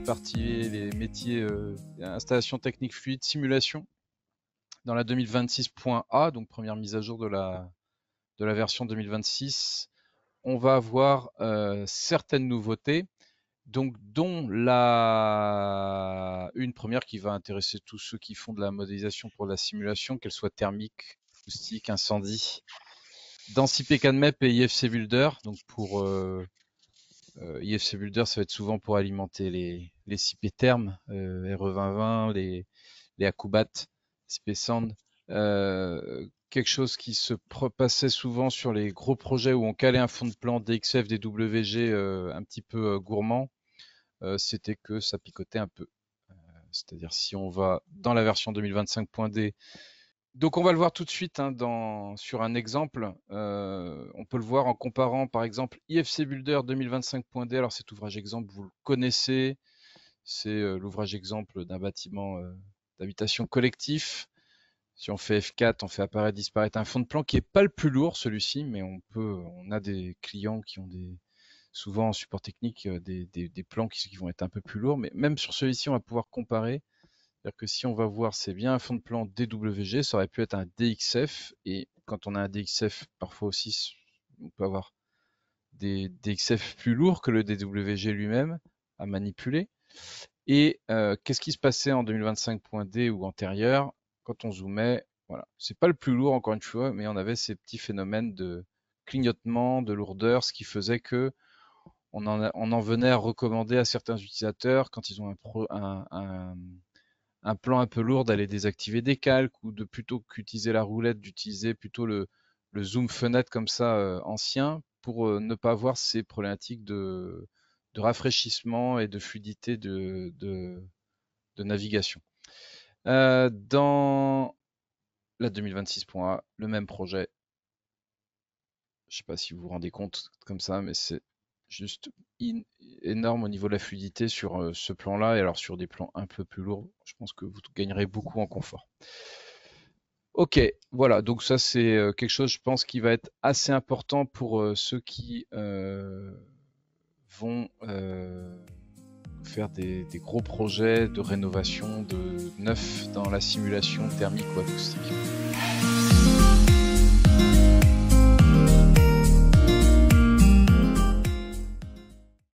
partie les métiers installation technique fluide, simulation dans la 2026.A, donc première mise à jour de la version 2026. On va avoir certaines nouveautés, donc dont une première qui va intéresser tous ceux qui font de la modélisation pour la simulation, qu'elle soit thermique, acoustique, incendie, dans CPK-MEP et IFC Builder. Donc pour IFC Builder, ça va être souvent pour alimenter les CP thermes, RE2020, les Acoubat, CP Sound. Quelque chose qui se passait souvent sur les gros projets où on calait un fond de plan DXF, DWG un petit peu gourmand, c'était que ça picotait un peu. C'est-à-dire si on va dans la version 2025.D, donc on va le voir tout de suite hein, sur un exemple. On peut le voir en comparant par exemple IFC Builder 2025.D. Alors cet ouvrage exemple, vous le connaissez, c'est l'ouvrage exemple d'un bâtiment d'habitation collectif. Si on fait F4, on fait apparaître, disparaître un fond de plan qui est pas le plus lourd, celui-ci, mais on a des clients qui ont souvent en support technique, des plans qui vont être un peu plus lourds, mais même sur celui-ci, on va pouvoir comparer. C'est-à-dire que si on va voir, c'est bien un fond de plan DWG, ça aurait pu être un DXF, et quand on a un DXF, parfois aussi, on peut avoir des DXF plus lourds que le DWG lui-même à manipuler. Et qu'est-ce qui se passait en 2025.D ou antérieur quand on zoomait? Voilà, c'est pas le plus lourd encore une fois, mais on avait ces petits phénomènes de clignotement, de lourdeur, ce qui faisait que on en venait à recommander à certains utilisateurs quand ils ont un plan un peu lourd d'aller désactiver des calques ou de plutôt qu'utiliser la roulette, d'utiliser plutôt le zoom fenêtre comme ça ancien pour ne pas avoir ces problématiques de rafraîchissement et de fluidité de navigation. Dans la 2026.A, le même projet. Je ne sais pas si vous vous rendez compte comme ça, mais c'est juste énorme au niveau de la fluidité sur ce plan-là. Et alors sur des plans un peu plus lourds, je pense que vous gagnerez beaucoup en confort. Ok, voilà, donc ça c'est quelque chose, je pense, qui va être assez important pour ceux qui vont faire des gros projets de rénovation, de neuf dans la simulation thermique ou acoustique.